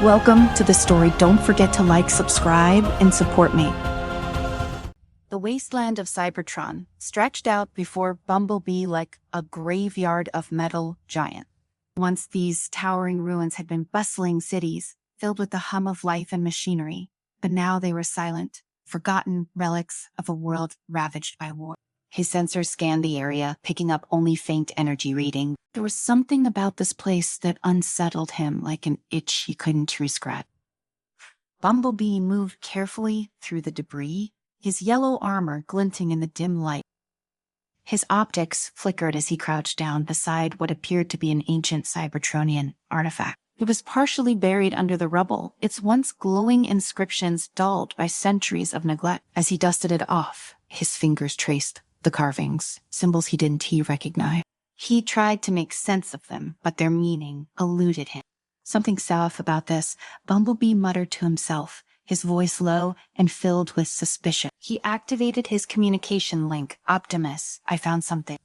Welcome to the story. Don't forget to like, subscribe, and support me. The wasteland of Cybertron stretched out before Bumblebee like a graveyard of metal giants. Once these towering ruins had been bustling cities, filled with the hum of life and machinery, but now they were silent, forgotten relics of a world ravaged by war. His sensors scanned the area, picking up only faint energy reading. There was something about this place that unsettled him like an itch he couldn't scratch. Bumblebee moved carefully through the debris, his yellow armor glinting in the dim light. His optics flickered as he crouched down beside what appeared to be an ancient Cybertronian artifact. It was partially buried under the rubble, its once glowing inscriptions dulled by centuries of neglect. As he dusted it off, his fingers traced the carvings, symbols he didn't recognize. He tried to make sense of them, but their meaning eluded him. Something off about this, Bumblebee muttered to himself, his voice low and filled with suspicion. He activated his communication link. Optimus, I found something.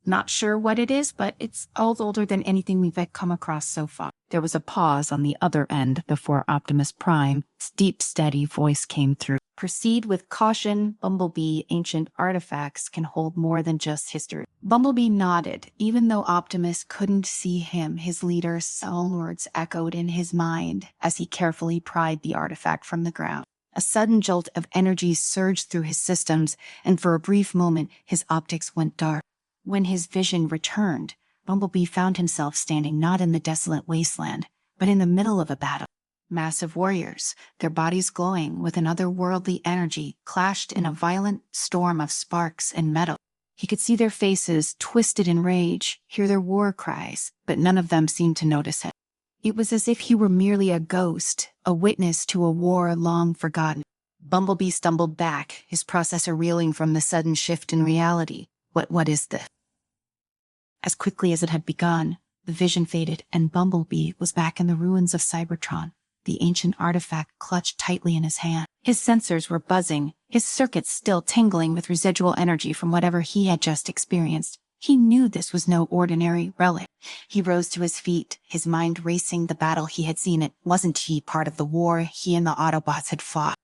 Not sure what it is, but it's all older than anything we've come across so far. There was a pause on the other end before Optimus Prime's deep, steady voice came through. Proceed with caution, Bumblebee. Ancient artifacts can hold more than just history. Bumblebee nodded. Even though Optimus couldn't see him, his leader's solemn words echoed in his mind as he carefully pried the artifact from the ground. A sudden jolt of energy surged through his systems, and for a brief moment, his optics went dark. When his vision returned, Bumblebee found himself standing not in the desolate wasteland, but in the middle of a battle. Massive warriors, their bodies glowing with an otherworldly energy, clashed in a violent storm of sparks and metal. He could see their faces twisted in rage, hear their war cries, but none of them seemed to notice him. It was as if he were merely a ghost, a witness to a war long forgotten. Bumblebee stumbled back, his processor reeling from the sudden shift in reality. What is this? As quickly as it had begun, the vision faded, and Bumblebee was back in the ruins of Cybertron, the ancient artifact clutched tightly in his hand. His sensors were buzzing, his circuits still tingling with residual energy from whatever he had just experienced. He knew this was no ordinary relic. He rose to his feet, his mind racing the battle he had seen. It wasn't he part of the war he and the Autobots had fought.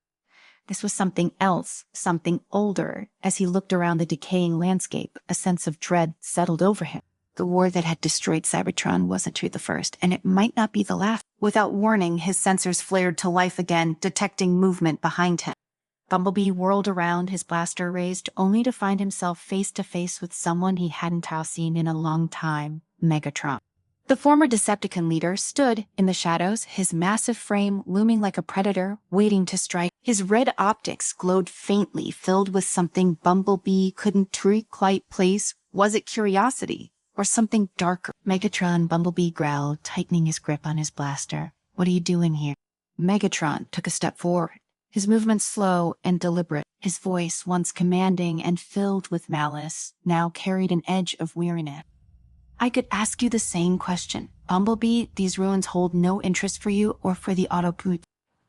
This was something else, something older. As he looked around the decaying landscape, a sense of dread settled over him. The war that had destroyed Cybertron wasn't the first, and it might not be the last. Without warning, his sensors flared to life again, detecting movement behind him. Bumblebee whirled around, his blaster raised, only to find himself face to face with someone he hadn't seen in a long time, Megatron. The former Decepticon leader stood in the shadows, his massive frame looming like a predator, waiting to strike. His red optics glowed faintly, filled with something Bumblebee couldn't quite place. Was it curiosity, or something darker? Megatron, Bumblebee growled, tightening his grip on his blaster. What are you doing here? Megatron took a step forward, his movements slow and deliberate. His voice, once commanding and filled with malice, now carried an edge of weariness. I could ask you the same question. Bumblebee, these ruins hold no interest for you or for the Audiobook.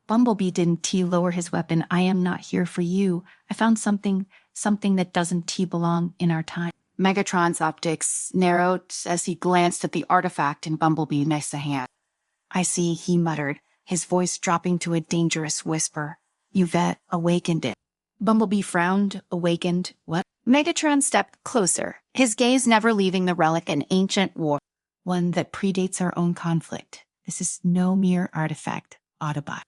Bumblebee didn't lower his weapon. I am not here for you. I found something that doesn't belong in our time. Megatron's optics narrowed as he glanced at the artifact in Bumblebee's hand. I see, he muttered, his voice dropping to a dangerous whisper. You've awakened it. Bumblebee frowned. Awakened what? Megatron stepped closer, his gaze never leaving the relic, an ancient war, one that predates our own conflict. This is no mere artifact, Autobot.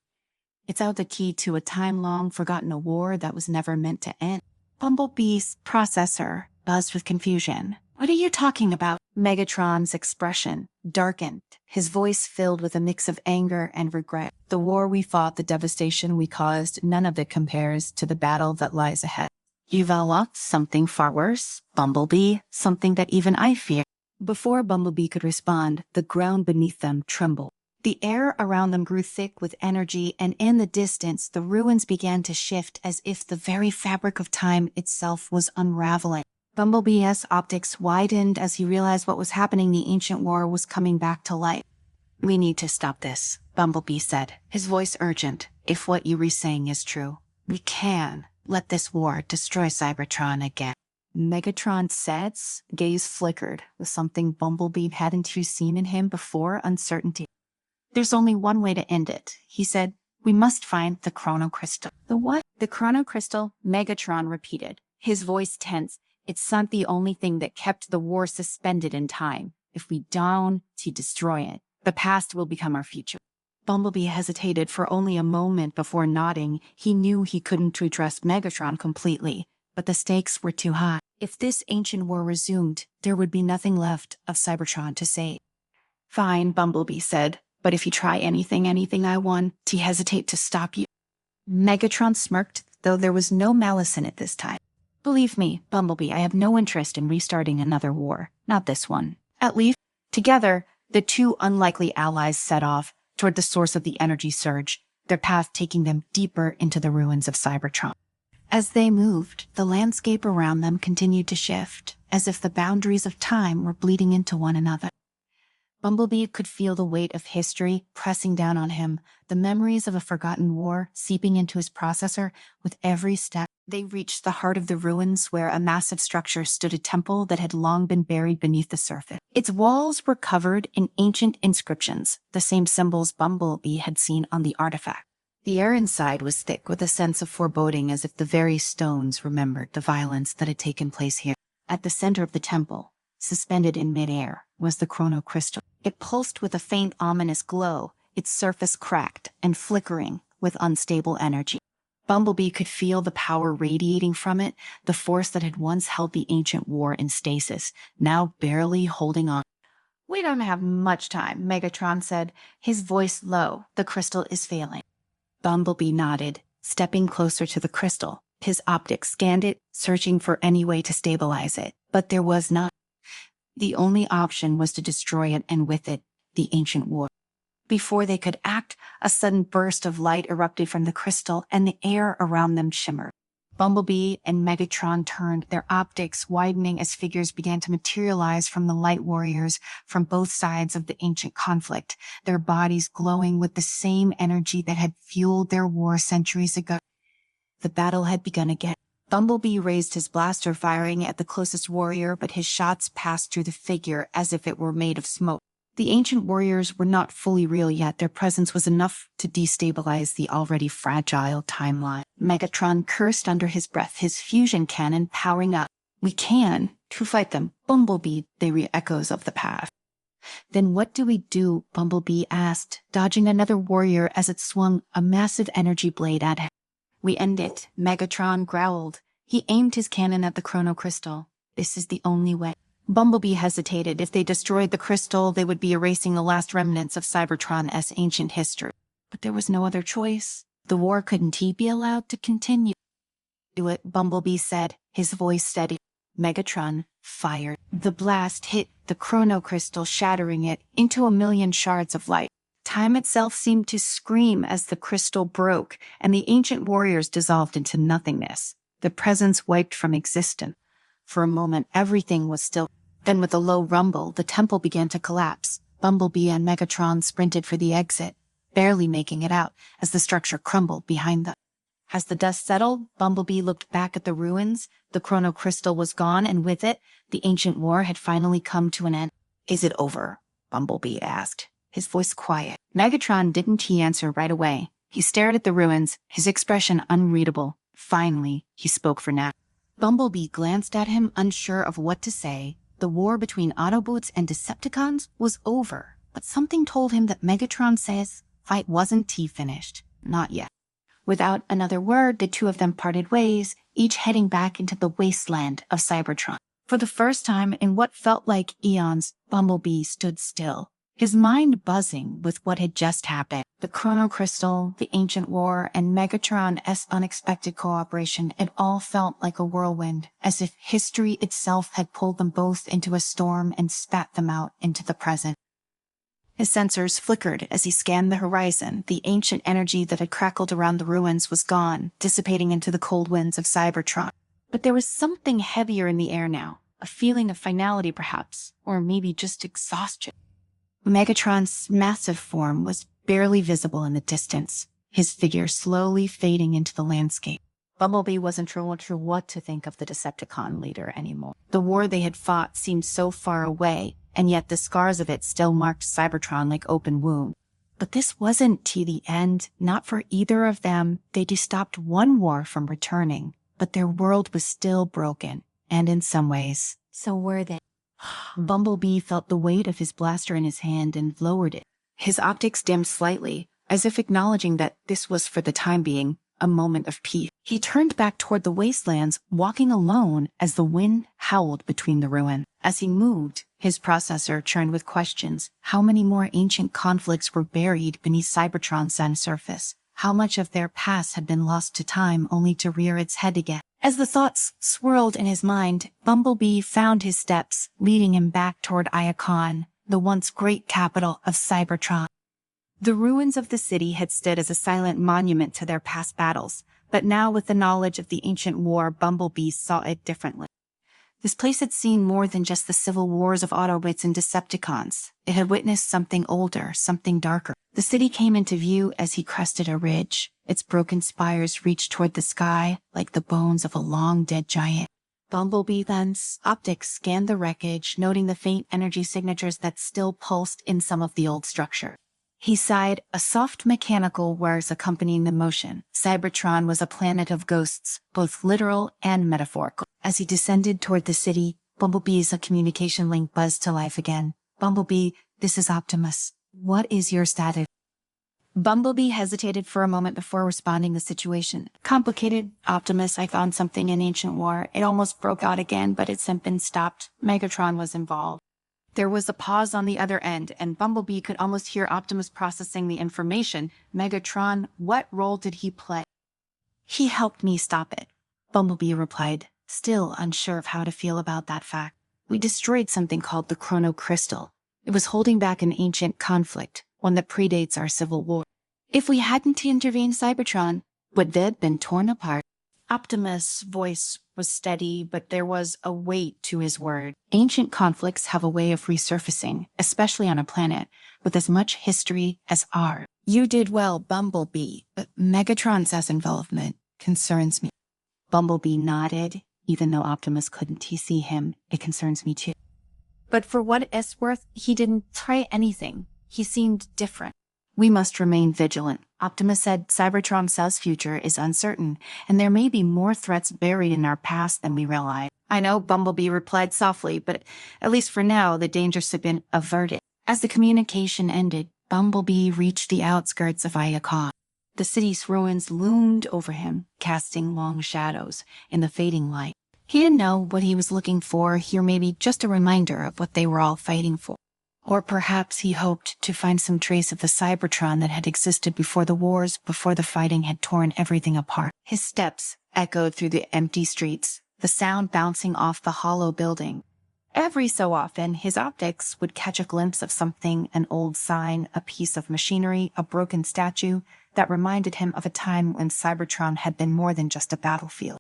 It's the key to a time-long forgotten war that was never meant to end. Bumblebee's processor buzzed with confusion. What are you talking about? Megatron's expression darkened, his voice filled with a mix of anger and regret. The war we fought, the devastation we caused, none of it compares to the battle that lies ahead. You've unlocked something far worse, Bumblebee, something that even I fear. Before Bumblebee could respond, the ground beneath them trembled. The air around them grew thick with energy, and in the distance, the ruins began to shift as if the very fabric of time itself was unraveling. Bumblebee's optics widened as he realized what was happening. The ancient war was coming back to life. We need to stop this, Bumblebee said, his voice urgent. If what you were saying is true, we can let this war destroy Cybertron again. Megatron's gaze flickered with something Bumblebee hadn't seen in him before, uncertainty. There's only one way to end it, he said. We must find the Chrono Crystal. The what? The Chrono Crystal, Megatron repeated, his voice tense. It's not the only thing that kept the war suspended in time. If we don't destroy it, the past will become our future. Bumblebee hesitated for only a moment before nodding. He knew he couldn't address Megatron completely, but the stakes were too high. If this ancient war resumed, there would be nothing left of Cybertron to save. Fine, Bumblebee said, but if you try anything I want to hesitate to stop you. Megatron smirked, though there was no malice in it this time. Believe me, Bumblebee, I have no interest in restarting another war. Not this one. At least, together, the two unlikely allies set off toward the source of the energy surge, their path taking them deeper into the ruins of Cybertron. As they moved, the landscape around them continued to shift, as if the boundaries of time were bleeding into one another. Bumblebee could feel the weight of history pressing down on him, the memories of a forgotten war seeping into his processor with every step. They reached the heart of the ruins where a massive structure stood, a temple that had long been buried beneath the surface. Its walls were covered in ancient inscriptions, the same symbols Bumblebee had seen on the artifact. The air inside was thick with a sense of foreboding, as if the very stones remembered the violence that had taken place here. At the center of the temple, suspended in midair, was the Chrono Crystal. It pulsed with a faint ominous glow, its surface cracked and flickering with unstable energy. Bumblebee could feel the power radiating from it, the force that had once held the ancient war in stasis, now barely holding on. We don't have much time, Megatron said, his voice low. The crystal is failing. Bumblebee nodded, stepping closer to the crystal. His optics scanned it, searching for any way to stabilize it, but there was none. The only option was to destroy it, and with it, the ancient war. Before they could act, a sudden burst of light erupted from the crystal, and the air around them shimmered. Bumblebee and Megatron turned, their optics widening as figures began to materialize from the light warriors from both sides of the ancient conflict, their bodies glowing with the same energy that had fueled their war centuries ago. The battle had begun again. Bumblebee raised his blaster, firing at the closest warrior, but his shots passed through the figure as if it were made of smoke. The ancient warriors were not fully real yet. Their presence was enough to destabilize the already fragile timeline. Megatron cursed under his breath, his fusion cannon powering up. We can to fight them, Bumblebee, they re-echoes of the past. Then what do we do? Bumblebee asked, dodging another warrior as it swung a massive energy blade at him. We end it, Megatron growled. He aimed his cannon at the Chrono Crystal. This is the only way. Bumblebee hesitated. If they destroyed the crystal, they would be erasing the last remnants of Cybertron's ancient history. But there was no other choice. The war couldn't be allowed to continue. Do it, Bumblebee said, his voice steady. Megatron fired. The blast hit the Chrono Crystal, shattering it into a million shards of light. Time itself seemed to scream as the crystal broke, and the ancient warriors dissolved into nothingness. The presence wiped from existence. For a moment, everything was still. Then with a low rumble, the temple began to collapse. Bumblebee and Megatron sprinted for the exit, barely making it out as the structure crumbled behind them. As the dust settled, Bumblebee looked back at the ruins. The Chrono Crystal was gone, and with it, the ancient war had finally come to an end. Is it over? Bumblebee asked, his voice quiet. Megatron didn't answer right away. He stared at the ruins, his expression unreadable. Finally, he spoke for now. Bumblebee glanced at him, unsure of what to say. The war between Autobots and Decepticons was over, but something told him that Megatron says fight wasn't finished. Not yet. Without another word, the two of them parted ways, each heading back into the wasteland of Cybertron. For the first time in what felt like eons, Bumblebee stood still, his mind buzzing with what had just happened. The Chrono Crystal, the ancient war, and Megatron's unexpected cooperation, it all felt like a whirlwind, as if history itself had pulled them both into a storm and spat them out into the present. His sensors flickered as he scanned the horizon. The ancient energy that had crackled around the ruins was gone, dissipating into the cold winds of Cybertron. But there was something heavier in the air now, a feeling of finality perhaps, or maybe just exhaustion. Megatron's massive form was barely visible in the distance, his figure slowly fading into the landscape. Bumblebee wasn't sure what to think of the Decepticon leader anymore. The war they had fought seemed so far away, and yet the scars of it still marked Cybertron like open wounds. But this wasn't to the end, not for either of them. They'd stopped one war from returning, but their world was still broken, and in some ways. So were they. Bumblebee felt the weight of his blaster in his hand and lowered it. His optics dimmed slightly, as if acknowledging that this was for the time being a moment of peace. He turned back toward the wastelands, walking alone as the wind howled between the ruins. As he moved, his processor churned with questions. How many more ancient conflicts were buried beneath Cybertron's sun surface? How much of their past had been lost to time only to rear its head again? As the thoughts swirled in his mind, Bumblebee found his steps, leading him back toward Iacon, the once great capital of Cybertron. The ruins of the city had stood as a silent monument to their past battles, but now with the knowledge of the ancient war, Bumblebee saw it differently. This place had seen more than just the civil wars of Autobots and Decepticons. It had witnessed something older, something darker. The city came into view as he crested a ridge. Its broken spires reached toward the sky like the bones of a long-dead giant. Bumblebee then's optics scanned the wreckage, noting the faint energy signatures that still pulsed in some of the old structure. He sighed, a soft mechanical whirs accompanying the motion. Cybertron was a planet of ghosts, both literal and metaphorical. As he descended toward the city, Bumblebee's communication link buzzed to life again. Bumblebee, this is Optimus. What is your status? Bumblebee hesitated for a moment before responding to the situation. Complicated, Optimus, I found something in Ancient War. It almost broke out again, but it's been stopped. Megatron was involved. There was a pause on the other end, and Bumblebee could almost hear Optimus processing the information. Megatron, what role did he play? He helped me stop it, Bumblebee replied, still unsure of how to feel about that fact. We destroyed something called the Chrono Crystal. It was holding back an ancient conflict, one that predates our civil war. If we hadn't intervened, Cybertron would have been torn apart. Optimus' voice was steady, but there was a weight to his word. Ancient conflicts have a way of resurfacing, especially on a planet with as much history as ours. You did well, Bumblebee, but Megatron's involvement concerns me. Bumblebee nodded. Even though Optimus couldn't see him, it concerns me too. But for what it's worth, he didn't try anything. He seemed different. We must remain vigilant. Optimus said Cybertron's future is uncertain, and there may be more threats buried in our past than we realize. I know, Bumblebee replied softly, but at least for now, the dangers have been averted. As the communication ended, Bumblebee reached the outskirts of Iacon. The city's ruins loomed over him, casting long shadows in the fading light. He didn't know what he was looking for, here maybe just a reminder of what they were all fighting for. Or perhaps he hoped to find some trace of the Cybertron that had existed before the wars, before the fighting had torn everything apart. His steps echoed through the empty streets, the sound bouncing off the hollow building. Every so often, his optics would catch a glimpse of something, an old sign, a piece of machinery, a broken statue, that reminded him of a time when Cybertron had been more than just a battlefield.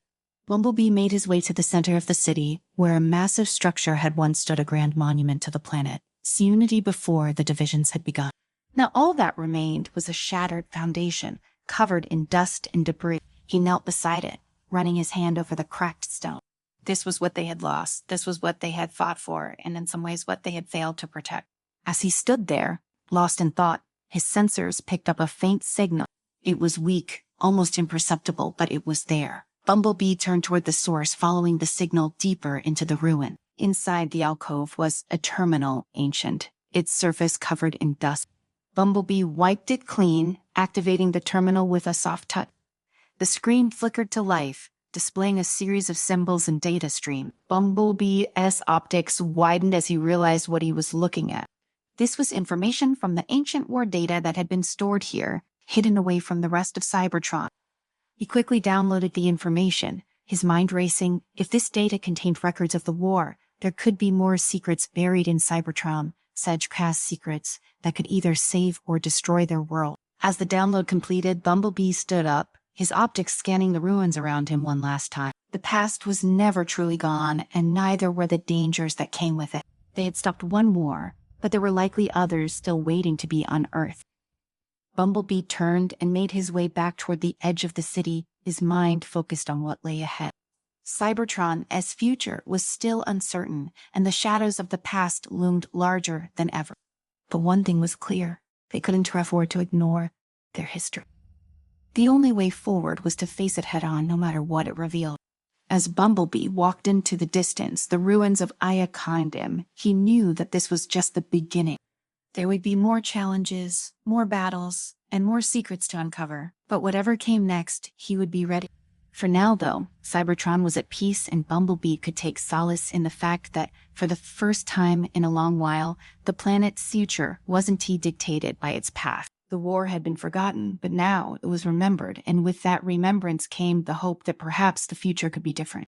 Bumblebee made his way to the center of the city, where a massive structure had once stood a grand monument to the planet. Unity before the divisions had begun. Now all that remained was a shattered foundation, covered in dust and debris. He knelt beside it, running his hand over the cracked stone. This was what they had lost. This was what they had fought for, and in some ways what they had failed to protect. As he stood there, lost in thought, his sensors picked up a faint signal. It was weak, almost imperceptible, but it was there. Bumblebee turned toward the source, following the signal deeper into the ruin. Inside the alcove was a terminal, ancient, its surface covered in dust. Bumblebee wiped it clean, activating the terminal with a soft touch. The screen flickered to life, displaying a series of symbols and data stream. Bumblebee's optics widened as he realized what he was looking at. This was information from the ancient war data that had been stored here, hidden away from the rest of Cybertron. He quickly downloaded the information, his mind racing. If this data contained records of the war, there could be more secrets buried in Cybertron, such secrets that could either save or destroy their world. As the download completed, Bumblebee stood up, his optics scanning the ruins around him one last time. The past was never truly gone, and neither were the dangers that came with it. They had stopped one war, but there were likely others still waiting to be unearthed. Bumblebee turned and made his way back toward the edge of the city, his mind focused on what lay ahead. Cybertron's future was still uncertain, and the shadows of the past loomed larger than ever. But one thing was clear. They couldn't afford to ignore their history. The only way forward was to face it head-on, no matter what it revealed. As Bumblebee walked into the distance, the ruins of Ayakondim, he knew that this was just the beginning. There would be more challenges, more battles, and more secrets to uncover, but whatever came next, he would be ready. For now, though, Cybertron was at peace, and Bumblebee could take solace in the fact that, for the first time in a long while, the planet's future wasn't dictated by its past. The war had been forgotten, but now it was remembered, and with that remembrance came the hope that perhaps the future could be different.